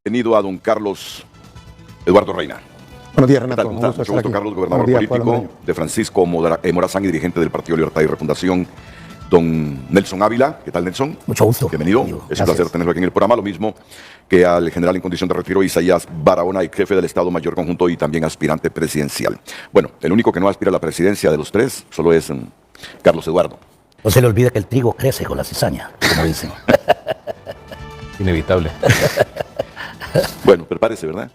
Bienvenido a don Carlos Eduardo Reina. Buenos días, Renato. Mucho gusto, Carlos, gobernador político de Francisco Morazán y dirigente del Partido Libertad y Refundación. Don Nelson Ávila, ¿qué tal, Nelson? Mucho gusto. Bienvenido. Es un placer tenerlo aquí en el programa, lo mismo que al general en condición de retiro Isaías Barahona, y jefe del Estado Mayor Conjunto y también aspirante presidencial. Bueno, el único que no aspira a la presidencia de los tres solo es Carlos Eduardo. No se le olvida que el trigo crece con la cizaña, como dicen. Inevitable. Bueno, prepárese, ¿verdad?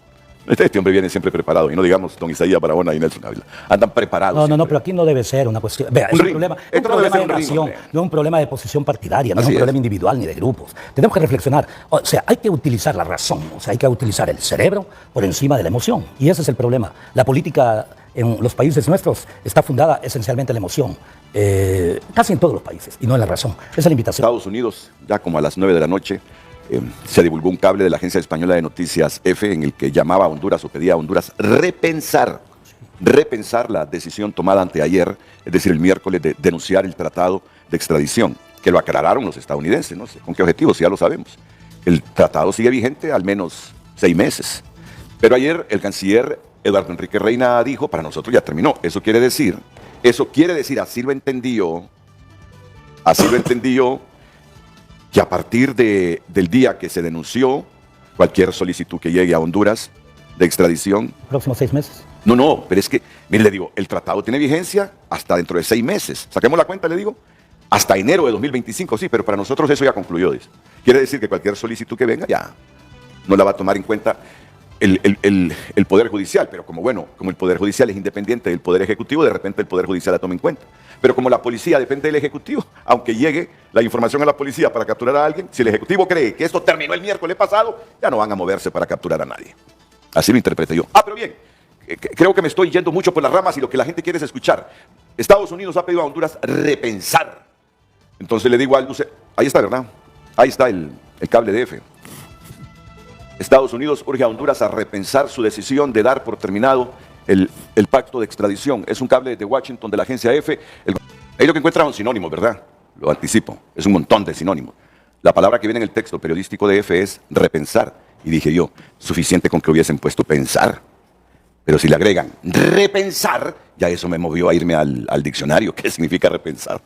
Este hombre viene siempre preparado, y no digamos don Isaías Barahona y Nelson Ávila. Andan preparados. No, pero aquí no debe ser una cuestión. Vea, es un problema de nación, no es un problema de posición partidaria, no es un problema individual ni de grupos. Tenemos que reflexionar. O sea, hay que utilizar la razón, o sea, hay que utilizar el cerebro por encima de la emoción. Y ese es el problema. La política en los países nuestros está fundada esencialmente en la emoción. Casi en todos los países, y no en la razón. Esa es la invitación. Estados Unidos, ya como a las 9 de la noche, se divulgó un cable de la Agencia Española de Noticias EFE en el que llamaba a Honduras o pedía a Honduras repensar la decisión tomada anteayer, es decir, el miércoles, de denunciar el tratado de extradición, que lo aclararon los estadounidenses, no sé con qué objetivo, si ya lo sabemos. El tratado sigue vigente al menos 6 meses. Pero ayer el canciller Eduardo Enrique Reina dijo, para nosotros ya terminó. Eso quiere decir, así lo entendí yo, que a partir del día que se denunció cualquier solicitud que llegue a Honduras de extradición... ¿Próximos 6 meses? No, pero es que, mire, le digo, el tratado tiene vigencia hasta dentro de 6 meses. Saquemos la cuenta, le digo, hasta enero de 2025, sí, pero para nosotros eso ya concluyó. Dice. Quiere decir que cualquier solicitud que venga ya no la va a tomar en cuenta el Poder Judicial, pero como el Poder Judicial es independiente del Poder Ejecutivo, de repente el Poder Judicial la toma en cuenta. Pero como la policía depende del Ejecutivo, aunque llegue la información a la policía para capturar a alguien, si el Ejecutivo cree que esto terminó el miércoles pasado, ya no van a moverse para capturar a nadie. Así lo interpreté yo. Pero bien, creo que me estoy yendo mucho por las ramas y lo que la gente quiere es escuchar. Estados Unidos ha pedido a Honduras repensar. Entonces le digo a Luce, ahí está, ¿verdad? Ahí está el cable de F. Estados Unidos urge a Honduras a repensar su decisión de dar por terminado el pacto de extradición. Es un cable de Washington de la agencia F. Ahí lo que encuentran son sinónimos, ¿verdad? Lo anticipo. Es un montón de sinónimos. La palabra que viene en el texto periodístico de F es repensar. Y dije yo, suficiente con que hubiesen puesto pensar. Pero si le agregan repensar, ya eso me movió a irme al diccionario. ¿Qué significa repensar?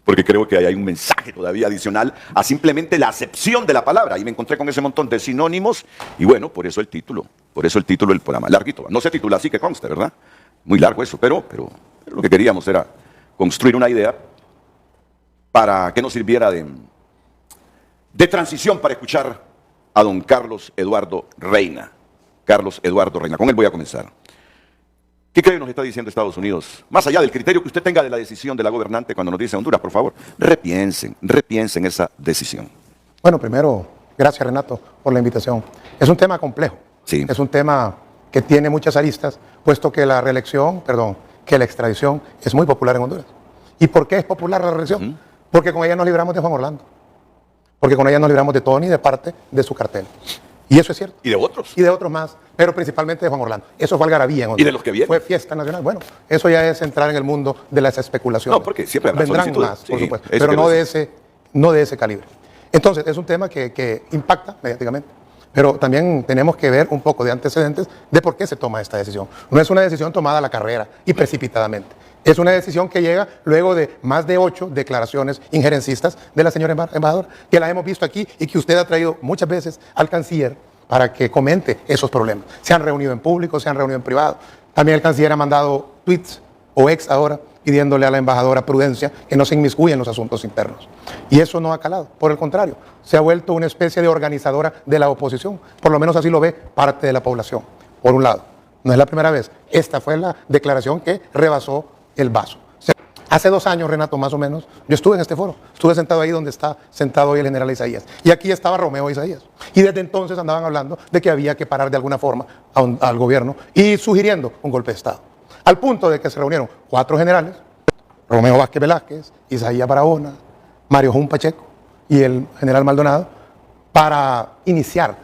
Porque creo que hay un mensaje todavía adicional a simplemente la acepción de la palabra. Y me encontré con ese montón de sinónimos. Y bueno, por eso el título del programa. Larguito. No se titula así, que conste, ¿verdad? Muy largo eso, pero lo que queríamos era construir una idea para que nos sirviera de transición para escuchar a don Carlos Eduardo Reina. Carlos Eduardo Reina. Con él voy a comenzar. ¿Qué cree nos está diciendo Estados Unidos? Más allá del criterio que usted tenga de la decisión de la gobernante cuando nos dice Honduras, por favor, repiensen esa decisión. Bueno, primero, gracias, Renato, por la invitación. Es un tema complejo. Sí. Es un tema que tiene muchas aristas, puesto que la extradición es muy popular en Honduras. ¿Y por qué es popular la reelección? Porque con ella nos libramos de Juan Orlando. Porque con ella nos libramos de Tony, de parte de su cartel. Y eso es cierto. ¿Y de otros? Y de otros más, pero principalmente de Juan Orlando. Eso fue algarabía en Honduras. ¿Y de los que vienen? Fue fiesta nacional. Bueno, eso ya es entrar en el mundo de las especulaciones. No, porque siempre habrá vendrán solicitudes. más, por Sí, supuesto, pero no de ese calibre. Entonces, es un tema que impacta mediáticamente. Pero también tenemos que ver un poco de antecedentes de por qué se toma esta decisión. No es una decisión tomada a la carrera y precipitadamente. Es una decisión que llega luego de más de 8 declaraciones injerencistas de la señora embajadora, que la hemos visto aquí y que usted ha traído muchas veces al canciller para que comente esos problemas. Se han reunido en público, se han reunido en privado. También el canciller ha mandado tweets, o ex ahora, pidiéndole a la embajadora prudencia que no se inmiscuya en los asuntos internos. Y eso no ha calado. Por el contrario, se ha vuelto una especie de organizadora de la oposición. Por lo menos así lo ve parte de la población. Por un lado, no es la primera vez. Esta fue la declaración que rebasó el vaso. Hace 2 años, Renato, más o menos, yo estuve en este foro. Estuve sentado ahí donde está sentado hoy el general Isaías. Y aquí estaba Romeo Isaías. Y desde entonces andaban hablando de que había que parar de alguna forma al gobierno y sugiriendo un golpe de Estado. Al punto de que se reunieron 4 generales, Romeo Vázquez Velázquez, Isaías Barahona, Mario Jun Pacheco y el general Maldonado, para iniciar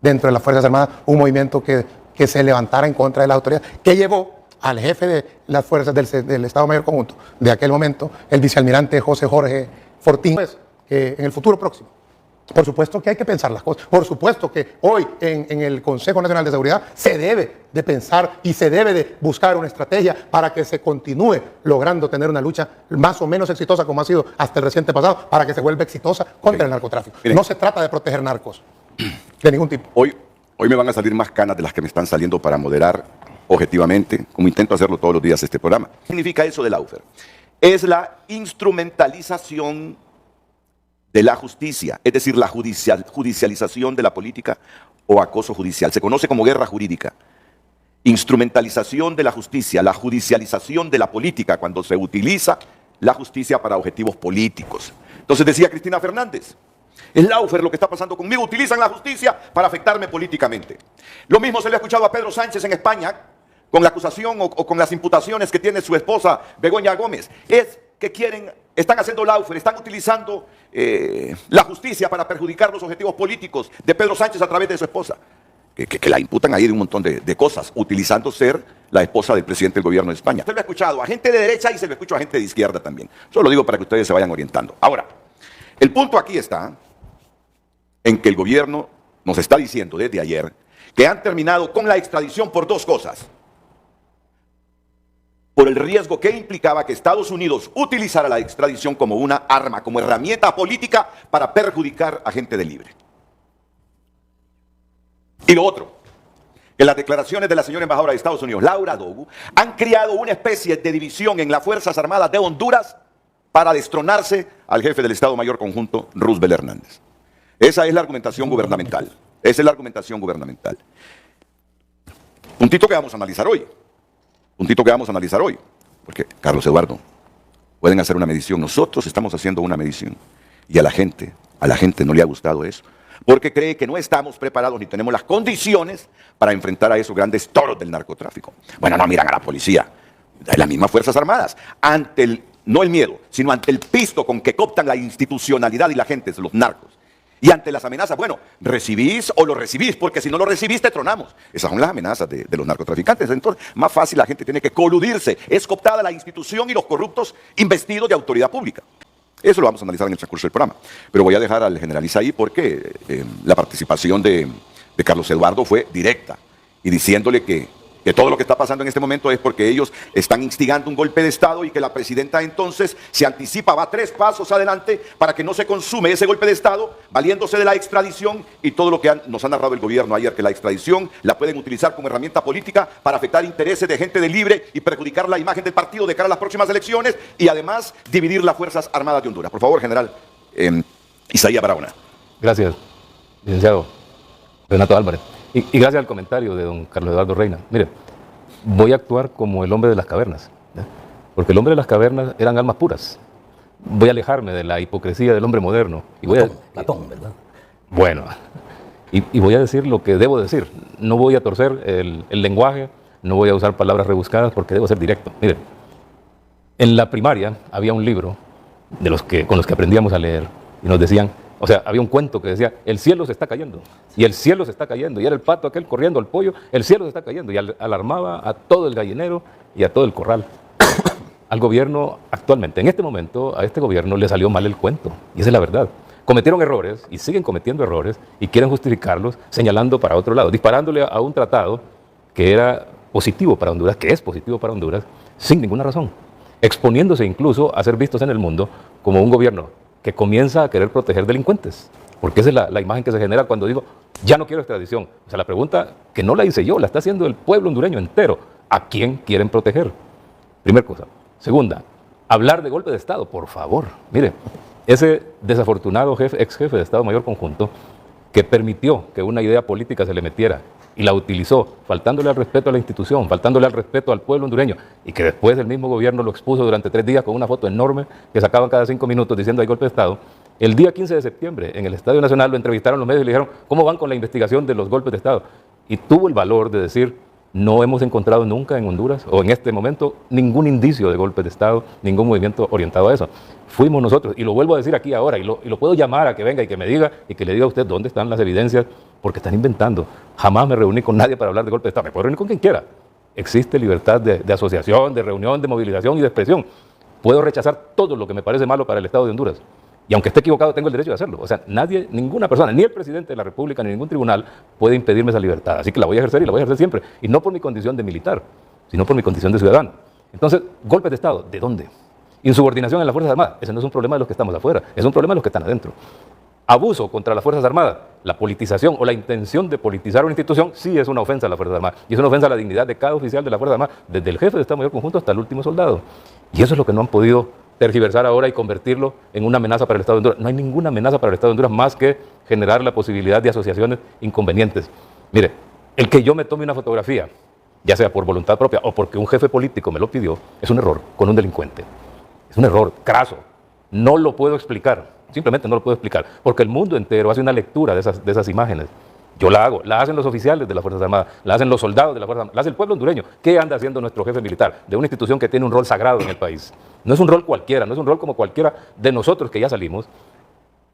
dentro de las Fuerzas Armadas un movimiento que se levantara en contra de la autoridad, que llevó al jefe de las fuerzas del Estado Mayor Conjunto de aquel momento, el vicealmirante José Jorge Fortín, que en el futuro próximo Por supuesto que hay que pensar las cosas. Por supuesto que hoy en el Consejo Nacional de Seguridad se debe de pensar y se debe de buscar una estrategia para que se continúe logrando tener una lucha más o menos exitosa como ha sido hasta el reciente pasado, para que se vuelva exitosa contra el narcotráfico. Miren, no se trata de proteger narcos de ningún tipo. Hoy me van a salir más canas de las que me están saliendo para moderar objetivamente, como intento hacerlo todos los días este programa. ¿Qué significa eso de lawfare? Es la instrumentalización de la justicia, es decir, la judicialización de la política o acoso judicial. Se conoce como guerra jurídica. Instrumentalización de la justicia, la judicialización de la política, cuando se utiliza la justicia para objetivos políticos. Entonces decía Cristina Fernández, es lawfare lo que está pasando conmigo, utilizan la justicia para afectarme políticamente. Lo mismo se le ha escuchado a Pedro Sánchez en España, con la acusación o con las imputaciones que tiene su esposa Begoña Gómez. Es que están haciendo lawfare, están utilizando la justicia para perjudicar los objetivos políticos de Pedro Sánchez a través de su esposa. Que la imputan ahí de un montón de cosas, utilizando ser la esposa del presidente del gobierno de España. Se lo he escuchado a gente de derecha y se lo escucho a gente de izquierda también. Solo lo digo para que ustedes se vayan orientando. Ahora, el punto aquí está en que el gobierno nos está diciendo desde ayer que han terminado con la extradición por dos cosas. Por el riesgo que implicaba que Estados Unidos utilizara la extradición como una arma, como herramienta política para perjudicar a gente de libre. Y lo otro, que las declaraciones de la señora embajadora de Estados Unidos, Laura Dogu, han creado una especie de división en las Fuerzas Armadas de Honduras para destronarse al jefe del Estado Mayor Conjunto, Roosevelt Hernández. Esa es la argumentación gubernamental. Esa es la argumentación gubernamental. Puntito que vamos a analizar hoy. Puntito que vamos a analizar hoy. Porque, Carlos Eduardo, pueden hacer una medición. Nosotros estamos haciendo una medición. Y a la gente no le ha gustado eso. Porque cree que no estamos preparados ni tenemos las condiciones para enfrentar a esos grandes toros del narcotráfico. Bueno, no miran a la policía, de las mismas Fuerzas Armadas, ante no el miedo, sino ante el pisto con que cooptan la institucionalidad y la gente, los narcos. Y ante las amenazas, bueno, recibís o lo recibís, porque si no lo recibís te tronamos. Esas son las amenazas de los narcotraficantes. Entonces, más fácil, la gente tiene que coludirse. Es cooptada la institución y los corruptos investidos de autoridad pública. Eso lo vamos a analizar en el transcurso del programa. Pero voy a dejar al general Isaí porque la participación de Carlos Eduardo fue directa y diciéndole que todo lo que está pasando en este momento es porque ellos están instigando un golpe de Estado y que la presidenta entonces se anticipa, va 3 pasos adelante para que no se consume ese golpe de Estado, valiéndose de la extradición y todo lo que nos ha narrado el gobierno ayer, que la extradición la pueden utilizar como herramienta política para afectar intereses de gente de libre y perjudicar la imagen del partido de cara a las próximas elecciones y además dividir las Fuerzas Armadas de Honduras. Por favor, general Isaías Barahona. Gracias, licenciado Renato Álvarez. Y gracias al comentario de don Carlos Eduardo Reina. Mire, voy a actuar como el hombre de las cavernas, ¿ya? Porque el hombre de las cavernas eran almas puras. Voy a alejarme de la hipocresía del hombre moderno. Y voy Platón, ¿verdad? Bueno, y voy a decir lo que debo decir. No voy a torcer el lenguaje, no voy a usar palabras rebuscadas porque debo ser directo. Mire, en la primaria había un libro con los que aprendíamos a leer y nos decían, o sea, había un cuento que decía, el cielo se está cayendo, y el cielo se está cayendo, y era el pato aquel corriendo al pollo, el cielo se está cayendo, y alarmaba a todo el gallinero y a todo el corral. Al gobierno actualmente, en este momento, a este gobierno le salió mal el cuento, y esa es la verdad. Cometieron errores, y siguen cometiendo errores, y quieren justificarlos señalando para otro lado, disparándole a un tratado que era positivo para Honduras, que es positivo para Honduras, sin ninguna razón, exponiéndose incluso a ser vistos en el mundo como un gobierno que comienza a querer proteger delincuentes, porque esa es la imagen que se genera cuando digo, ya no quiero extradición. O sea, la pregunta que no la hice yo, la está haciendo el pueblo hondureño entero. ¿A quién quieren proteger? Primera cosa. Segunda, hablar de golpe de Estado, por favor. Mire, ese desafortunado ex jefe de Estado Mayor Conjunto que permitió que una idea política se le metiera y la utilizó, faltándole al respeto a la institución, faltándole al respeto al pueblo hondureño, y que después el mismo gobierno lo expuso durante 3 días con una foto enorme que sacaban cada 5 minutos diciendo hay golpe de Estado. El día 15 de septiembre, en el Estadio Nacional, lo entrevistaron los medios y le dijeron, ¿cómo van con la investigación de los golpes de Estado? Y tuvo el valor de decir, no hemos encontrado nunca en Honduras, o en este momento, ningún indicio de golpe de Estado, ningún movimiento orientado a eso. Fuimos nosotros, y lo vuelvo a decir aquí ahora, y lo puedo llamar a que venga y que me diga, y que le diga a usted dónde están las evidencias, porque están inventando. Jamás me reuní con nadie para hablar de golpe de Estado. Me puedo reunir con quien quiera. Existe libertad de asociación, de reunión, de movilización y de expresión. Puedo rechazar todo lo que me parece malo para el Estado de Honduras, Y aunque esté equivocado, tengo el derecho de hacerlo. O sea, nadie, ninguna persona, ni el presidente de la República, ni ningún tribunal puede impedirme esa libertad. Así que la voy a ejercer y la voy a ejercer siempre. Y no por mi condición de militar, sino por mi condición de ciudadano. Entonces, golpes de Estado, ¿de dónde? Insubordinación en las Fuerzas Armadas, ese no es un problema de los que estamos afuera, es un problema de los que están adentro. Abuso contra las Fuerzas Armadas, la politización o la intención de politizar una institución, sí es una ofensa a las Fuerzas Armadas. Y es una ofensa a la dignidad de cada oficial de las Fuerzas Armadas, desde el jefe de Estado Mayor Conjunto hasta el último soldado. Y eso es lo que no han podido tergiversar ahora y convertirlo en una amenaza para el Estado de Honduras. No hay ninguna amenaza para el Estado de Honduras más que generar la posibilidad de asociaciones inconvenientes. Mire, el que yo me tome una fotografía, ya sea por voluntad propia o porque un jefe político me lo pidió, es un error con un delincuente. Es un error craso. No lo puedo explicar, simplemente no lo puedo explicar, porque el mundo entero hace una lectura de esas imágenes. Yo la hago, la hacen los oficiales de las Fuerzas Armadas, la hacen los soldados de las Fuerzas Armadas, la hace el pueblo hondureño. ¿Qué anda haciendo nuestro jefe militar de una institución que tiene un rol sagrado en el país? No es un rol cualquiera, no es un rol como cualquiera de nosotros que ya salimos.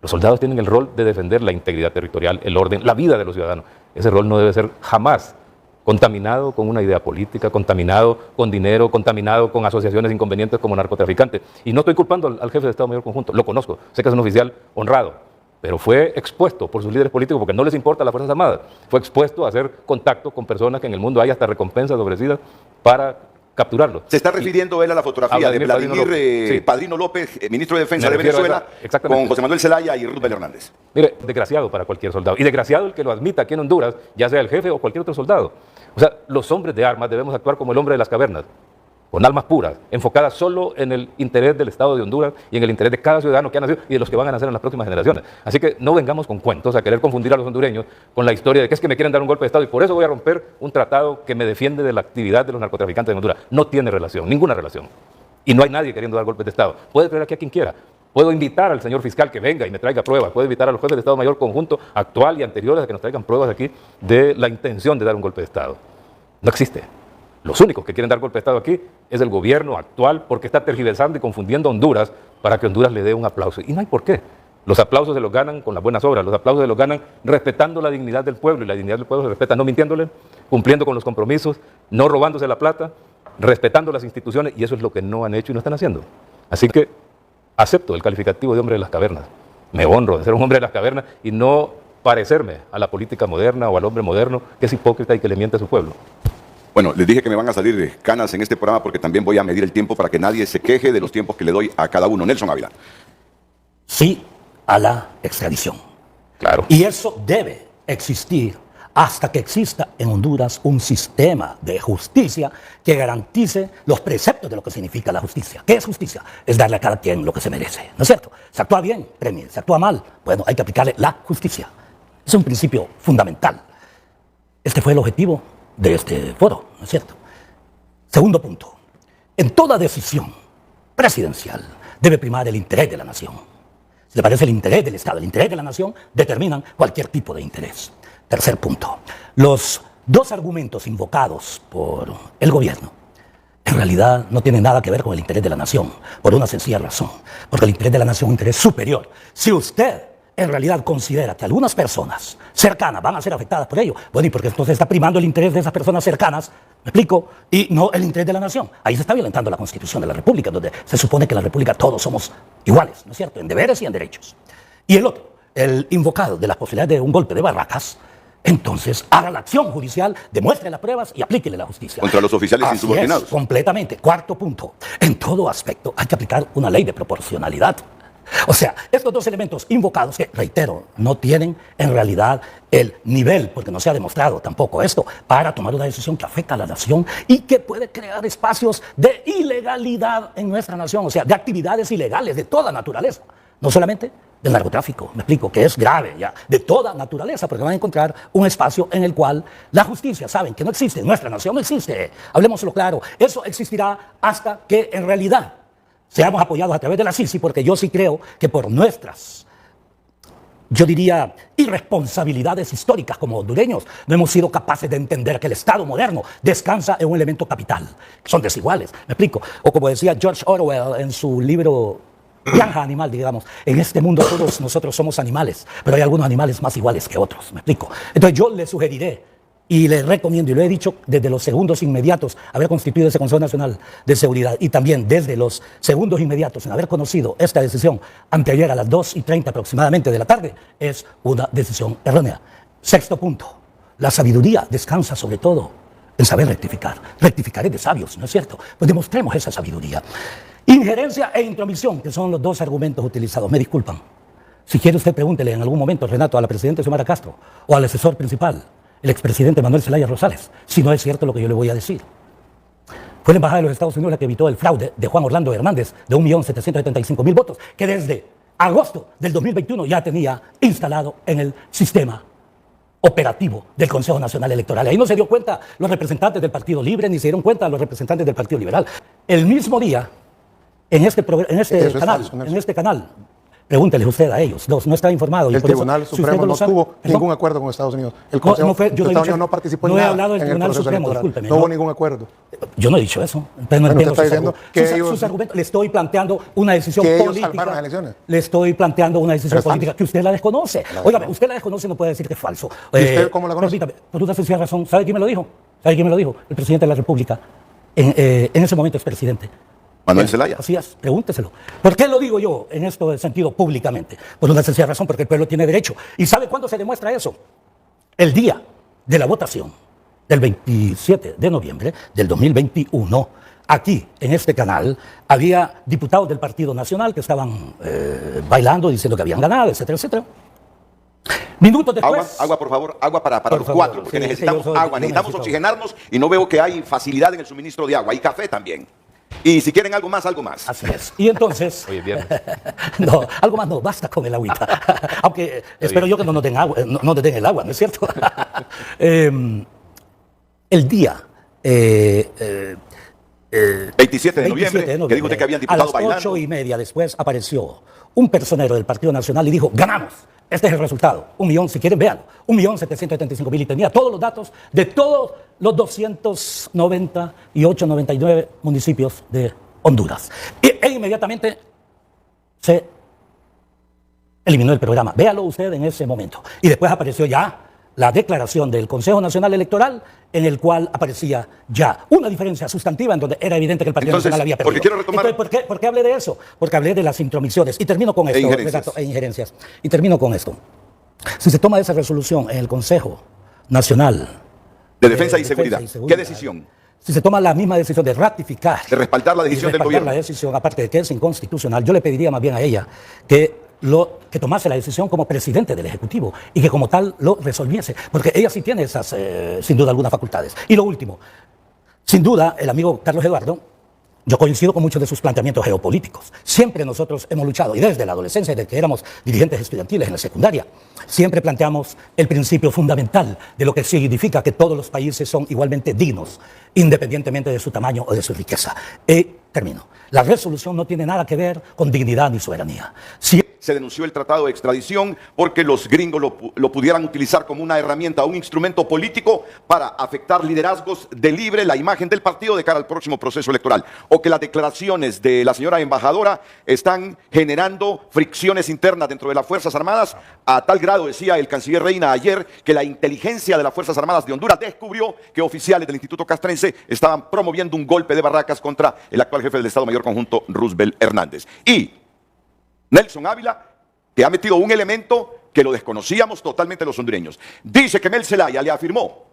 Los soldados tienen el rol de defender la integridad territorial, el orden, la vida de los ciudadanos. Ese rol no debe ser jamás contaminado con una idea política, contaminado con dinero, contaminado con asociaciones inconvenientes como narcotraficantes. Y no estoy culpando al jefe de Estado Mayor Conjunto, lo conozco, sé que es un oficial honrado, pero fue expuesto por sus líderes políticos porque no les importa a las Fuerzas Armadas. Fue expuesto a hacer contacto con personas que en el mundo hay hasta recompensas ofrecidas para capturarlo. Se está refiriendo él a la fotografía de Vladimir Padrino López, ministro de Defensa de Venezuela, con José Manuel Zelaya y Roosevelt Hernández. Mire, desgraciado para cualquier soldado. Y desgraciado el que lo admita aquí en Honduras, ya sea el jefe o cualquier otro soldado. O sea, los hombres de armas debemos actuar como el hombre de las cavernas, con almas puras, enfocadas solo en el interés del Estado de Honduras y en el interés de cada ciudadano que ha nacido y de los que van a nacer en las próximas generaciones. Así que no vengamos con cuentos a querer confundir a los hondureños con la historia de que es que me quieren dar un golpe de Estado y por eso voy a romper un tratado que me defiende de la actividad de los narcotraficantes en Honduras. No tiene relación, ninguna relación. Y no hay nadie queriendo dar golpes de Estado. Puede traer aquí a quien quiera. Puedo invitar al señor fiscal que venga y me traiga pruebas. Puedo invitar a los jefes de Estado Mayor Conjunto actual y anteriores a que nos traigan pruebas aquí de la intención de dar un golpe de Estado. No existe. Los únicos que quieren dar golpe de Estado aquí es el gobierno actual porque está tergiversando y confundiendo a Honduras para que Honduras le dé un aplauso. Y no hay por qué. Los aplausos se los ganan con las buenas obras, los aplausos se los ganan respetando la dignidad del pueblo y la dignidad del pueblo se respeta no mintiéndole, cumpliendo con los compromisos, no robándose la plata, respetando las instituciones y eso es lo que no han hecho y no están haciendo. Así que acepto el calificativo de hombre de las cavernas. Me honro de ser un hombre de las cavernas y no parecerme a la política moderna o al hombre moderno que es hipócrita y que le miente a su pueblo. Bueno, les dije que me van a salir canas en este programa porque también voy a medir el tiempo para que nadie se queje de los tiempos que le doy a cada uno. Nelson Ávila. Sí a la extradición. Claro. Y eso debe existir hasta que exista en Honduras un sistema de justicia que garantice los preceptos de lo que significa la justicia. ¿Qué es justicia? Es darle a cada quien lo que se merece, ¿no es cierto? Se actúa bien, premie. Se actúa mal, bueno, hay que aplicarle la justicia. Es un principio fundamental. Este fue el objetivo de este foro, ¿no es cierto? Segundo punto, en toda decisión presidencial debe primar el interés de la nación. Si le parece el interés del Estado, el interés de la nación, determinan cualquier tipo de interés. Tercer punto, los dos argumentos invocados por el gobierno en realidad no tienen nada que ver con el interés de la nación, por una sencilla razón, porque el interés de la nación es un interés superior. Si usted en realidad considera que algunas personas cercanas van a ser afectadas por ello, bueno, y porque entonces está primando el interés de esas personas cercanas, ¿me explico? Y no el interés de la nación. Ahí se está violentando la Constitución de la República, donde se supone que en la República todos somos iguales, ¿no es cierto? En deberes y en derechos. Y el otro, el invocado de las posibilidades de un golpe de barracas, entonces haga la acción judicial, demuestre las pruebas y aplíquele la justicia. Contra los oficiales Así insubordinados. Es, completamente. Cuarto punto, en todo aspecto hay que aplicar una ley de proporcionalidad. O sea, estos dos elementos invocados que, reitero, no tienen en realidad el nivel, porque no se ha demostrado tampoco esto, para tomar una decisión que afecta a la nación y que puede crear espacios de ilegalidad en nuestra nación, o sea, de actividades ilegales de toda naturaleza, no solamente del narcotráfico, me explico, que es grave ya, de toda naturaleza, porque van a encontrar un espacio en el cual la justicia, saben que no existe, nuestra nación no existe, hablemoslo claro, eso existirá hasta que en realidad seamos apoyados a través de la CICI, porque yo sí creo que por nuestras, yo diría, irresponsabilidades históricas como hondureños, no hemos sido capaces de entender que el Estado moderno descansa en un elemento capital, que son desiguales, ¿me explico? O como decía George Orwell en su libro Granja Animal, digamos, en este mundo todos nosotros somos animales, pero hay algunos animales más iguales que otros, ¿me explico? Entonces yo le sugeriré y le recomiendo, y lo he dicho desde los segundos inmediatos, haber constituido ese Consejo Nacional de Seguridad y también desde los segundos inmediatos en haber conocido esta decisión anteayer a las 2:30 aproximadamente de la tarde, es una decisión errónea. Sexto punto, la sabiduría descansa sobre todo en saber rectificar. Rectificar es de sabios, ¿no es cierto? Pues demostremos esa sabiduría. Injerencia e intromisión, que son los dos argumentos utilizados. Me disculpan. Si quiere usted pregúntele en algún momento, Renato, a la presidenta Xiomara Castro o al asesor principal, el expresidente Manuel Zelaya Rosales, si no es cierto lo que yo le voy a decir. Fue la Embajada de los Estados Unidos la que evitó el fraude de Juan Orlando Hernández de 1.775.000 votos, que desde agosto del 2021 ya tenía instalado en el sistema operativo del Consejo Nacional Electoral. Ahí no se dio cuenta los representantes del Partido Libre, ni se dieron cuenta los representantes del Partido Liberal. El mismo día, en este canal, pregúntele usted a ellos, no está informado. El Tribunal Supremo no tuvo ningún acuerdo con Estados Unidos. El Consejo de Estados Unidos no participó en nada. No he hablado del Tribunal Supremo, discúlpeme. No hubo ningún acuerdo. Yo no he dicho eso. Bueno, usted está diciendo que sus argumentos. Le estoy planteando una decisión política. política. Ellos salvaron las elecciones. Le estoy planteando una decisión política que usted la desconoce. Óigame, usted la desconoce y no puede decir que es falso. ¿Y usted cómo la conoce? Permítame, por una sencilla razón. ¿Sabe quién me lo dijo? ¿Sabe quién me lo dijo? El presidente de la República. En ese momento es presidente. Manuel Zelaya. Así es, pregúnteselo. ¿Por qué lo digo yo en esto de sentido públicamente? Por una sencilla razón, porque el pueblo tiene derecho. ¿Y sabe cuándo se demuestra eso? El día de la votación del 27 de noviembre del 2021. Aquí, en este canal, había diputados del Partido Nacional que estaban bailando, diciendo que habían ganado, etcétera, etcétera. Minutos después. Agua, por favor, agua para los cuatro, porque necesitamos agua, necesitamos oxigenarnos y no veo que hay facilidad en el suministro de agua. Y café también. Y si quieren algo más, algo más. Así es. Y entonces... Oye, bien. No, algo más no, basta con el agüita. Aunque espero yo que no nos den agua, no nos den el agua, ¿no es cierto? El día... 27 de noviembre, que dijo usted que habían diputados bailando. A las 8:30 después apareció un personero del Partido Nacional y dijo, ganamos. Este es el resultado. 1 millón, si quieren, vean. 1.775.000 y tenía todos los datos de todos los 298, 99 municipios de Honduras. E inmediatamente se eliminó el programa. Véalo usted en ese momento. Y después apareció ya la declaración del Consejo Nacional Electoral, en el cual aparecía ya una diferencia sustantiva en donde era evidente que el Partido Nacional había perdido. Porque quiero retomar... Entonces, ¿por qué hablé de eso? Porque hablé de las intromisiones. Y termino con esto. Injerencias. Y termino con esto. Si se toma esa resolución en el Consejo Nacional de Defensa y Seguridad, ¿qué decisión? Si se toma la misma decisión de ratificar, de respaldar la decisión del gobierno, la decisión, aparte de que es inconstitucional, yo le pediría más bien a ella que tomase la decisión como presidente del Ejecutivo y que como tal lo resolviese, porque ella sí tiene esas, sin duda, algunas facultades. Y lo último, sin duda, el amigo Carlos Eduardo, yo coincido con muchos de sus planteamientos geopolíticos. Siempre nosotros hemos luchado, y desde la adolescencia, desde que éramos dirigentes estudiantiles en la secundaria, siempre planteamos el principio fundamental de lo que significa que todos los países son igualmente dignos, independientemente de su tamaño o de su riqueza. Termino. La resolución no tiene nada que ver con dignidad ni soberanía. Se denunció el tratado de extradición porque los gringos lo pudieran utilizar como una herramienta, un instrumento político para afectar liderazgos de Libre, la imagen del partido de cara al próximo proceso electoral. O que las declaraciones de la señora embajadora están generando fricciones internas dentro de las Fuerzas Armadas, a tal grado, decía el canciller Reina ayer, que la inteligencia de las Fuerzas Armadas de Honduras descubrió que oficiales del Instituto Castrense estaban promoviendo un golpe de barracas contra el actual jefe del Estado Mayor Conjunto, Roosevelt Hernández. Y Nelson Ávila, que ha metido un elemento que lo desconocíamos totalmente los hondureños. Dice que Mel Zelaya le afirmó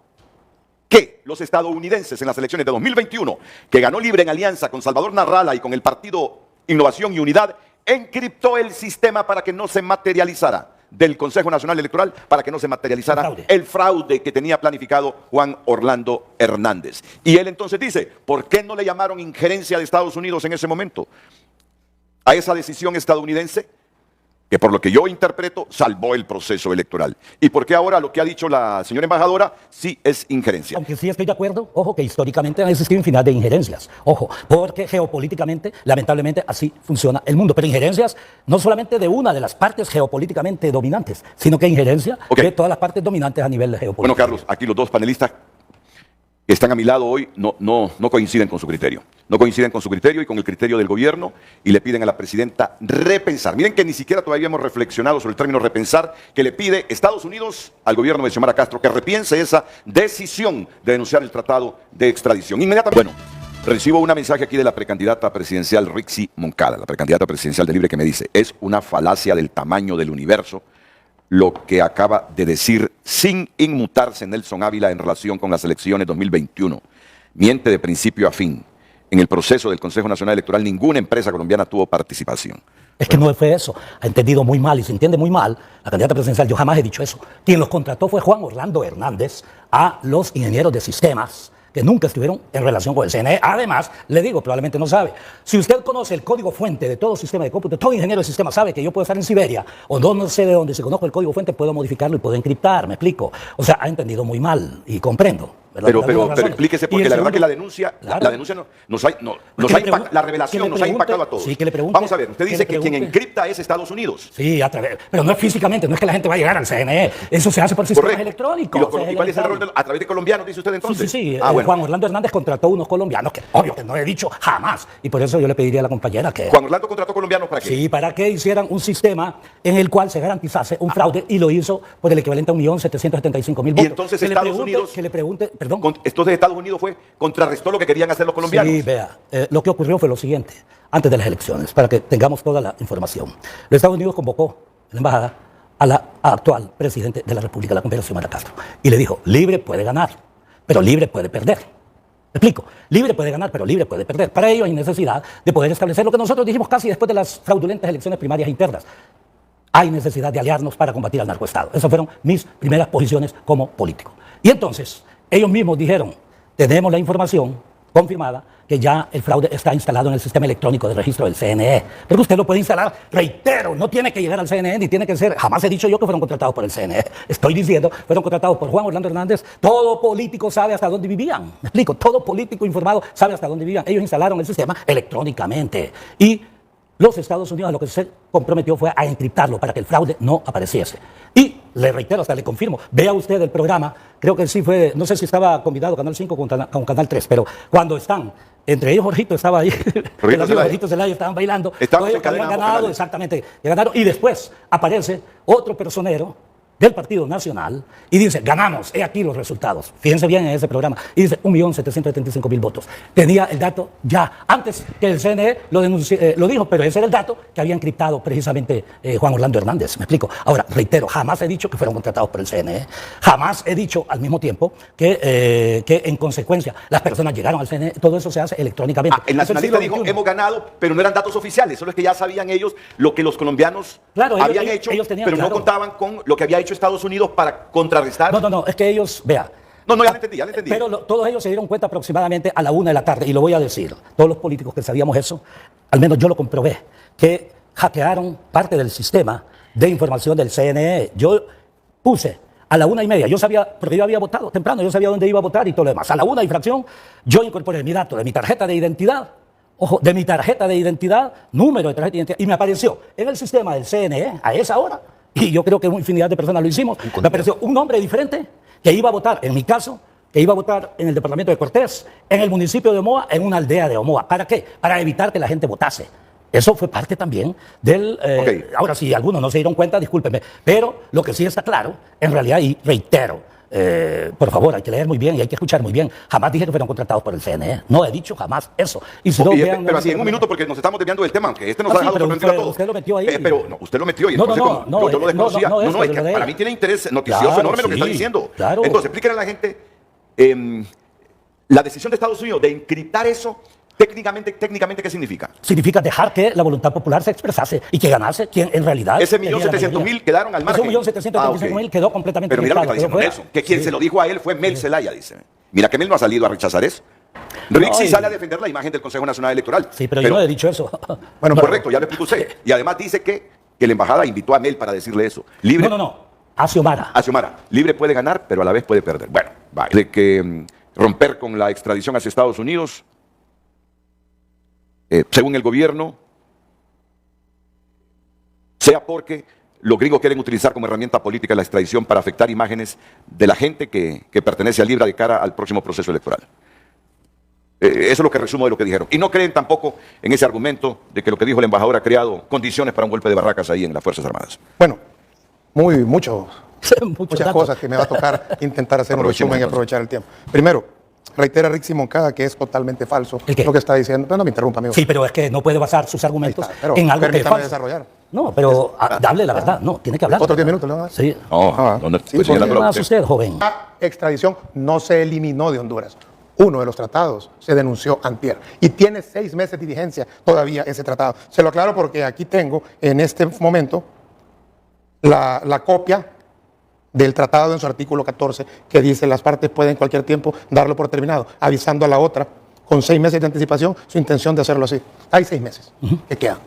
que los estadounidenses en las elecciones de 2021, que ganó Libre en alianza con Salvador Narrala y con el partido Innovación y Unidad, encriptó el sistema para que no se materializara del Consejo Nacional Electoral, para que no se materializara el fraude que tenía planificado Juan Orlando Hernández. Y él entonces dice, ¿por qué no le llamaron injerencia de Estados Unidos en ese momento a esa decisión estadounidense, que por lo que yo interpreto salvó el proceso electoral? ¿Y por qué ahora lo que ha dicho la señora embajadora sí es injerencia? Aunque sí estoy de acuerdo, ojo, que históricamente han existido infinidad de injerencias, ojo, porque geopolíticamente, lamentablemente, así funciona el mundo. Pero injerencias no solamente de una de las partes geopolíticamente dominantes, sino que injerencia de todas las partes dominantes a nivel geopolítico. Bueno, Carlos, aquí los dos panelistas, que están a mi lado hoy no coinciden con su criterio. No coinciden con su criterio y con el criterio del gobierno y le piden a la presidenta repensar. Miren que ni siquiera todavía hemos reflexionado sobre el término repensar que le pide Estados Unidos al gobierno de Xiomara Castro que repiense esa decisión de denunciar el tratado de extradición. Inmediatamente. Bueno, recibo un mensaje aquí de la precandidata presidencial Rixi Moncada, la precandidata presidencial de Libre, que me dice, es una falacia del tamaño del universo lo que acaba de decir sin inmutarse Nelson Ávila en relación con las elecciones 2021. Miente de principio a fin. En el proceso del Consejo Nacional Electoral ninguna empresa colombiana tuvo participación. Es que no fue eso. Ha entendido muy mal y se entiende muy mal. La candidata presidencial, yo jamás he dicho eso. Quien los contrató fue Juan Orlando Hernández a los ingenieros de sistemas que nunca estuvieron en relación con el CNE. Además, le digo, probablemente no sabe, si usted conoce el código fuente de todo sistema de cómputo, todo ingeniero de sistema sabe que yo puedo estar en Siberia o no sé de dónde, si conozco el código fuente puedo modificarlo y puedo encriptar, me explico. O sea, ha entendido muy mal y comprendo. Pero explíquese, porque la verdad que la denuncia, claro, la denuncia la revelación nos ha impactado a todos. Sí, que le pregunte, vamos a ver, usted dice que quien encripta es Estados Unidos. Sí, pero no es físicamente, no es que la gente va a llegar al CNE, eso se hace por sistemas electrónicos. ¿Y cuál es el rol a través de colombianos, dice usted entonces? Sí. Bueno. Juan Orlando Hernández contrató unos colombianos, que obvio que no he dicho jamás, y por eso yo le pediría a la compañera que... ¿Juan Orlando contrató colombianos para qué? Sí, para que hicieran un sistema en el cual se garantizase un fraude, y lo hizo por el equivalente a 1.775.000 votos. Y entonces Estados Unidos... Que le pregunte, perdón. Entonces Estados Unidos contrarrestó lo que querían hacer los colombianos. Sí, vea, lo que ocurrió fue lo siguiente, antes de las elecciones, para que tengamos toda la información. Los Estados Unidos convocó en la embajada a la actual presidente de la República, la compañera Xiomara Castro, y le dijo, Libre puede ganar, pero Libre puede perder. ¿Me explico? Libre puede ganar, pero Libre puede perder. Para ello hay necesidad de poder establecer lo que nosotros dijimos casi después de las fraudulentas elecciones primarias internas. Hay necesidad de aliarnos para combatir al narcoestado. Esas fueron mis primeras posiciones como político. Y entonces, ellos mismos dijeron, tenemos la información confirmada que ya el fraude está instalado en el sistema electrónico de registro del CNE. Pero usted lo puede instalar, reitero, no tiene que llegar al CNE ni tiene que ser, jamás he dicho yo que fueron contratados por el CNE. Estoy diciendo, fueron contratados por Juan Orlando Hernández. Todo político sabe hasta dónde vivían. Me explico, todo político informado sabe hasta dónde vivían. Ellos instalaron el sistema electrónicamente. Y los Estados Unidos lo que se comprometió fue a encriptarlo para que el fraude no apareciese. Y le reitero, hasta le confirmo, vea usted el programa, creo que sí fue, no sé si estaba convidado Canal 5 con Canal 3, pero cuando están, entre ellos Jorgito estaba ahí, Jorgito Zelaya estaban bailando, todos ellos habían ganado, exactamente, ganaron, y después aparece otro personero del Partido Nacional y dice, ganamos, he aquí los resultados. Fíjense bien en ese programa. Y dice 1.775.000 votos. Tenía el dato ya antes que el CNE lo dijo, pero ese era el dato que había encriptado precisamente Juan Orlando Hernández. Me explico. Ahora, reitero, jamás he dicho que fueron contratados por el CNE. Jamás he dicho al mismo tiempo que en consecuencia las personas llegaron al CNE. Todo eso se hace electrónicamente. El nacionalista dijo, hemos ganado, pero no eran datos oficiales. Solo es que ya sabían ellos lo que los colombianos habían hecho, pero no contaban con lo que había hecho Estados Unidos para contrarrestar. No, es que ellos, vea. No, ya le entendí. Pero todos ellos se dieron cuenta aproximadamente a la 1 de la tarde, y lo voy a decir, todos los políticos que sabíamos eso, al menos yo lo comprobé, que hackearon parte del sistema de información del CNE. Yo puse a la 1:30, yo sabía, porque yo había votado temprano, yo sabía dónde iba a votar y todo lo demás. A la 1 y fracción, yo incorporé mi dato de mi tarjeta de identidad, ojo, de mi tarjeta de identidad, número de tarjeta de identidad, y me apareció en el sistema del CNE a esa hora. Y yo creo que una infinidad de personas lo hicimos. Me apareció un nombre diferente que iba a votar, en mi caso, que iba a votar en el departamento de Cortés, en el municipio de Omoa, en una aldea de Omoa. ¿Para qué? Para evitar que la gente votase. Eso fue parte también del... Ahora, si algunos no se dieron cuenta, discúlpenme. Pero lo que sí está claro, en realidad, y reitero, por favor, hay que leer muy bien y hay que escuchar muy bien. Jamás dije que fueron contratados por el CNE. No he dicho jamás eso. Y si pero así, en un minuto, porque nos estamos desviando del tema, aunque nos ha dejado sorprendido a todos. Usted lo metió ahí. Pero no, usted lo metió y entonces yo lo desconocía. No, es que para mí tiene interés noticioso enorme lo que está diciendo. Claro. Entonces, explíquenle a la gente la decisión de Estados Unidos de encriptar eso. Técnicamente, ¿qué significa? Significa dejar que la voluntad popular se expresase y que ganase quien en realidad... Ese 1.700.000 quedaron al margen. Ese 1.775.000 quedó completamente... Pero mira lo que está diciendo Nelson, que quien se lo dijo a él fue Mel Zelaya, dice. Mira que Mel no ha salido a rechazar eso. Rixi sale a defender la imagen del Consejo Nacional Electoral. Sí, pero yo no he dicho eso. Bueno, correcto, ya lo explicó usted. Y además dice que la embajada invitó a Mel para decirle eso. Libre, a Xiomara. A Xiomara. Libre puede ganar, pero a la vez puede perder. Bueno, vale. De que romper con la extradición hacia Estados Unidos... según el gobierno, sea porque los gringos quieren utilizar como herramienta política la extradición para afectar imágenes de la gente que pertenece a Libra de cara al próximo proceso electoral. Eso es lo que resumo de lo que dijeron. Y no creen tampoco en ese argumento de que lo que dijo el embajador ha creado condiciones para un golpe de barracas ahí en las Fuerzas Armadas. Bueno, muchas datos. cosas que me va a tocar intentar hacer un resumen y aprovechar el tiempo. Primero, reitera Rixi Moncada que es totalmente falso lo que está diciendo. Pero no me interrumpa, amigo. Sí, pero es que no puede basar sus argumentos en algo que es falso. Desarrollar. No, pero dale la verdad. No, tiene que hablar. ¿Otros 10 minutos le van a dar? Sí. ¿Dónde? Sí, ¿por qué más usted, joven? La extradición no se eliminó de Honduras. Uno de los tratados se denunció antier y tiene 6 meses de vigencia todavía ese tratado. Se lo aclaro porque aquí tengo en este momento la copia del tratado en su artículo 14 que dice las partes pueden en cualquier tiempo darlo por terminado, avisando a la otra con 6 meses de anticipación su intención de hacerlo así. Hay 6 meses que quedan.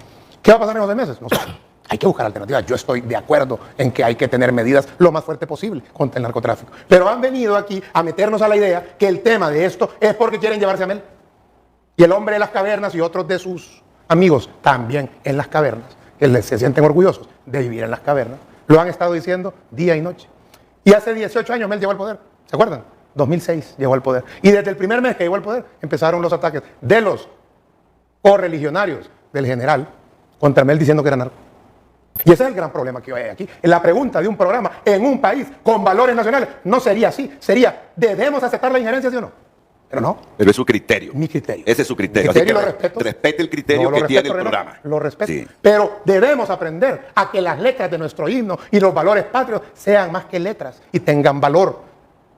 ¿Qué va a pasar en los 6 meses? No sé. Hay que buscar alternativas. Yo estoy de acuerdo en que hay que tener medidas lo más fuerte posible contra el narcotráfico. Pero han venido aquí a meternos a la idea que el tema de esto es porque quieren llevarse a Mel. Y el hombre de las cavernas y otros de sus amigos también en las cavernas, que se sienten orgullosos de vivir en las cavernas, lo han estado diciendo día y noche. Y hace 18 años Mel llegó al poder. ¿Se acuerdan? 2006 llegó al poder. Y desde el primer mes que llegó al poder empezaron los ataques de los correligionarios del general contra Mel diciendo que era narco. Y ese es el gran problema que hoy hay aquí. La pregunta de un programa en un país con valores nacionales no sería así. Sería, ¿debemos aceptar la injerencia, sí o no? Pero no. Pero es su criterio. Mi criterio. Ese es su criterio. Mi criterio Así que lo respeto. respete el criterio que tiene el programa. Lo respeto. Sí. Pero debemos aprender a que las letras de nuestro himno y los valores patrios sean más que letras y tengan valor.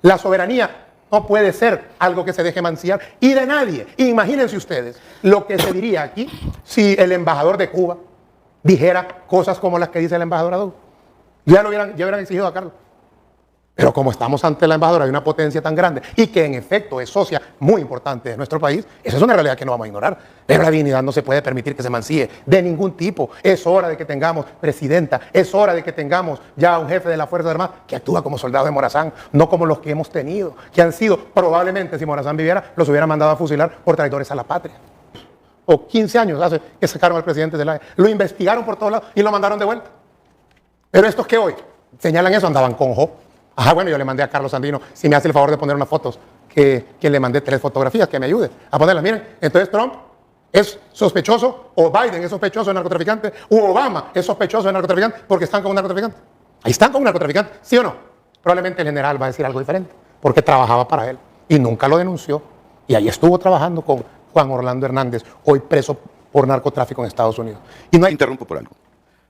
La soberanía no puede ser algo que se deje mancillar y de nadie. Imagínense ustedes lo que se diría aquí si el embajador de Cuba dijera cosas como las que dice el embajador Adolfo. Ya hubieran exigido a Carlos. Pero como estamos ante la embajadora de una potencia tan grande y que en efecto es socia muy importante de nuestro país, esa es una realidad que no vamos a ignorar. Pero la dignidad no se puede permitir que se mancille de ningún tipo. Es hora de que tengamos presidenta, es hora de que tengamos ya un jefe de la Fuerza Armada que actúa como soldado de Morazán, no como los que hemos tenido, que han sido probablemente, si Morazán viviera, los hubiera mandado a fusilar por traidores a la patria. O 15 años hace que sacaron al presidente de la... Lo investigaron por todos lados y lo mandaron de vuelta. Pero estos que hoy señalan eso andaban con Jo. Ajá, bueno, yo le mandé a Carlos Sandino, si me hace el favor de poner unas fotos, que le mandé 3 fotografías, que me ayude a ponerlas. Miren, entonces Trump es sospechoso, o Biden es sospechoso de narcotraficante, o Obama es sospechoso de narcotraficante porque están con un narcotraficante. Ahí están con un narcotraficante, ¿sí o no? Probablemente el general va a decir algo diferente, porque trabajaba para él y nunca lo denunció. Y ahí estuvo trabajando con Juan Orlando Hernández, hoy preso por narcotráfico en Estados Unidos. Y no hay... Interrumpo por algo.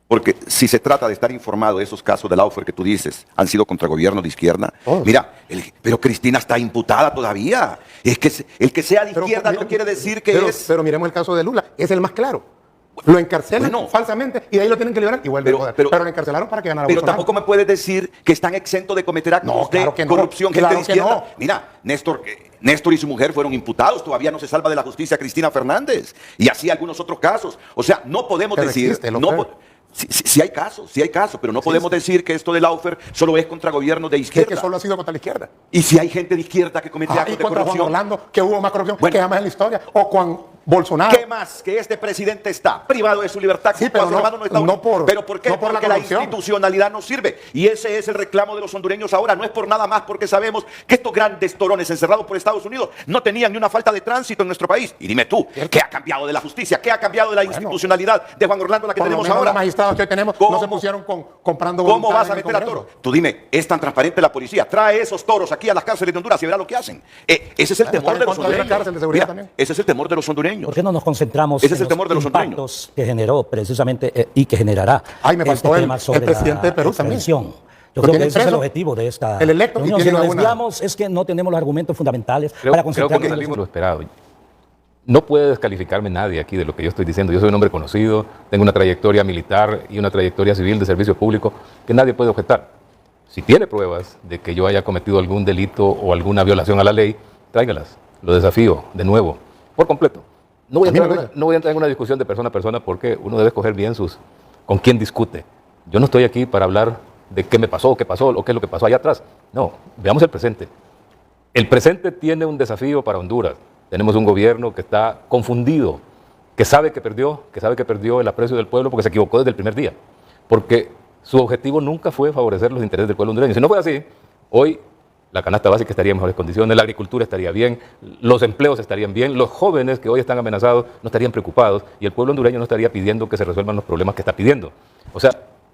Porque si se trata de estar informado de esos casos de Laufer que tú dices, han sido contra gobiernos de izquierda. Mira, pero Cristina está imputada todavía. Es que el que sea de izquierda no quiere decir que es... Pero miremos el caso de Lula, es el más claro. Lo encarcelan falsamente y de ahí lo tienen que liberar y vuelve a poder. Pero lo encarcelaron para que ganara Pero tampoco me puedes decir que están exentos de cometer actos de corrupción, gente de izquierda. Mira, Néstor y su mujer fueron imputados, todavía no se salva de la justicia Cristina Fernández. Y así algunos otros casos. O sea, no podemos decir... Sí hay casos, pero no podemos decir que esto de Laufer solo es contra gobiernos de izquierda. Es que solo ha sido contra la izquierda. Y si hay gente de izquierda que comete actos de corrupción. Juan Orlando, que hubo más corrupción que jamás en la historia. O con Bolsonaro. ¿Qué más? Que este presidente está privado de su libertad. Sí, pero ¿Pero por qué? Porque la institucionalidad no sirve. Y ese es el reclamo de los hondureños ahora. No es por nada más porque sabemos que estos grandes torones encerrados por Estados Unidos no tenían ni una falta de tránsito en nuestro país. Y dime tú, ¿qué ha cambiado de la justicia? ¿Qué ha cambiado de la institucionalidad de Juan Orlando, la que tenemos ahora? Los magistrados que hoy tenemos no se pusieron comprando. ¿Cómo vas a meter a toros? Tú dime, es tan transparente la policía. Trae esos toros aquí a las cárceles de Honduras y verá lo que hacen. Ese es el temor de los hondureños. Ese es el temor de los hondureños. ¿Por qué no nos concentramos ese es el temor de los impactos que generó precisamente y que generará me faltó tema sobre el presidente de Perú también? Yo creo que ese es el objetivo de esta reunión. Si nos desviamos es que no tenemos los argumentos fundamentales para concentrarnos. Creo que salimos lo esperado. No puede descalificarme nadie aquí de lo que yo estoy diciendo. Yo soy un hombre conocido, tengo una trayectoria militar y una trayectoria civil de servicio público que nadie puede objetar. Si tiene pruebas de que yo haya cometido algún delito o alguna violación a la ley, tráigalas. Lo desafío de nuevo, por completo. No voy a entrar en una discusión de persona a persona porque uno debe escoger bien con quién discute. Yo no estoy aquí para hablar de qué me pasó, qué pasó, o qué es lo que pasó allá atrás. No, veamos el presente. El presente tiene un desafío para Honduras. Tenemos un gobierno que está confundido, que sabe que perdió el aprecio del pueblo porque se equivocó desde el primer día. Porque su objetivo nunca fue favorecer los intereses del pueblo hondureño. Si no fue así, hoy la canasta básica estaría en mejores condiciones, la agricultura estaría bien, los empleos estarían bien, los jóvenes que hoy están amenazados no estarían preocupados y el pueblo hondureño no estaría pidiendo que se resuelvan los problemas que está pidiendo. O sea,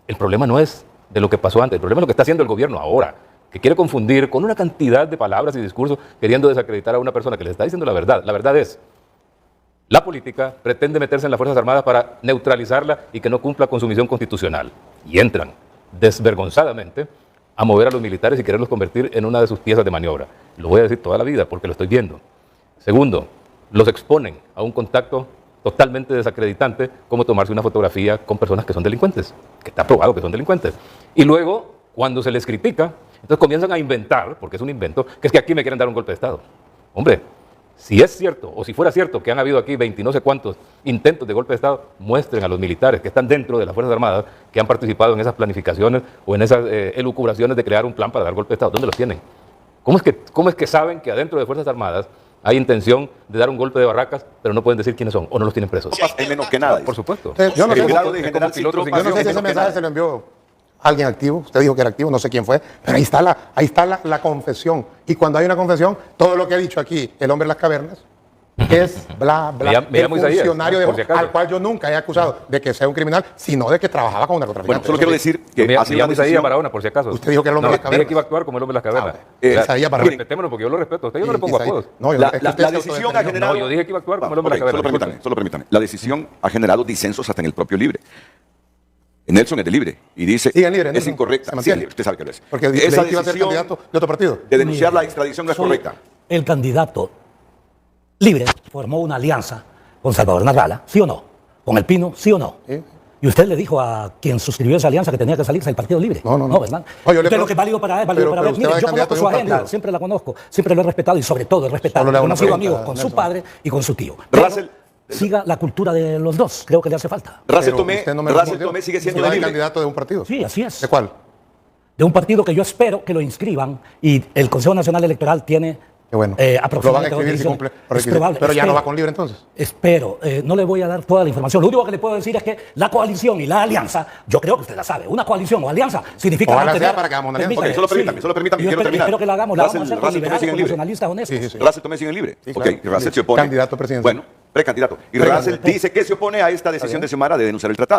el problema no es de lo que pasó antes, el problema es lo que está haciendo el gobierno ahora, que quiere confundir con una cantidad de palabras y discursos queriendo desacreditar a una persona que les está diciendo la verdad. La verdad es, la política pretende meterse en las Fuerzas Armadas para neutralizarla y que no cumpla con su misión constitucional. Y entran desvergonzadamente a mover a los militares y quererlos convertir en una de sus piezas de maniobra. Lo voy a decir toda la vida porque lo estoy viendo. Segundo, los exponen a un contacto totalmente desacreditante como tomarse una fotografía con personas que son delincuentes, que está probado que son delincuentes. Y luego, cuando se les critica, entonces comienzan a inventar, porque es un invento, que es que aquí me quieren dar un golpe de Estado. Hombre, si es cierto, o si fuera cierto que han habido aquí 20 y no sé cuántos intentos de golpe de Estado, muestren a los militares que están dentro de las Fuerzas Armadas, que han participado en esas planificaciones o en esas elucubraciones de crear un plan para dar golpe de Estado. ¿Dónde los tienen? ¿Cómo es que saben que adentro de Fuerzas Armadas hay intención de dar un golpe de barracas, pero no pueden decir quiénes son o no los tienen presos? Es menos que nada. Por supuesto. Yo no sé, grado de general yo no sé si ese mensaje se lo envió alguien activo, usted dijo que era activo, no sé quién fue, pero ahí está la confesión. Y cuando hay una confesión, todo lo que ha dicho aquí el hombre de las cavernas es bla, bla. Me llamo el Isaías, funcionario por si acaso. al cual yo nunca he acusado de que sea un criminal, sino de que trabajaba con un narcotraficante. Bueno, solo quiero decir que Me hace una llamo Isaías decisión. Barahona, por si acaso. Usted dijo que era el hombre de las Dije cavernas. que iba a actuar como el hombre de las cavernas. Isaías Barahona. Respetémonos porque yo lo respeto. A usted yo no le pongo apodos. No, La es que usted se decisión ha autodeterminó. generado... No, yo dije que iba a actuar como el hombre de las cavernas. Solo permítame. La decisión ha generado disensos hasta en el propio Libre. Nelson es de Libre y dice Sigue en Libre, es Nelson. incorrecta. Se mantiene. Sí, usted sabe que lo es. Porque esa le iba a ser decisión candidato de otro partido. de denunciar la extradición no es Soy correcta. El candidato Libre formó una alianza con Salvador Narrala, ¿sí o no? Con el Pino, ¿sí o no? Sí. Y usted le dijo a quien suscribió esa alianza que tenía que salirse del Partido Libre. No. No, ¿verdad? No, yo le Usted lo pregunto- que es válido para él, válido pero para él. usted Mire, va de yo candidato conozco de su un agenda, partido. siempre la conozco, siempre lo he respetado y sobre todo he respetado. Solo le hago una Hemos sido pregunta, amigos con su Nelson. padre y con su tío. Pero Russell- siga la cultura de los dos, creo que le hace falta. Russell Pero Tomé, usted no me Russell respondió. Tomé sigue siendo Usted de va de Libre. candidato de un partido. Sí, así es. ¿De cuál? De un partido que yo espero que lo inscriban y el Consejo Nacional Electoral tiene Qué bueno. Lo van a aproximadamente escribir si dos cumple elecciones. los Es requisitos. probable, Pero ya no espero. va con Libre entonces. Espero, no le voy a dar toda la información. Lo único que le puedo decir es que la coalición y la alianza, yo creo que usted la sabe, una coalición o alianza significa Ojalá mantener- sea para que hagamos una alianza. Ok, solo permítame, Yo quiero terminar. espero que la hagamos, la vamos a hacer con Russell Tomé liberales, sigue en con Libre. nacionalistas honestos. Sí, sí, sí. Russell Tomé sigue en Libre. Sí, Ok, claro. Russell se opone. Candidato presidencial. Bueno, precandidato. Y Russell dice que se opone a esta decisión de Xiomara de denunciar el tratado.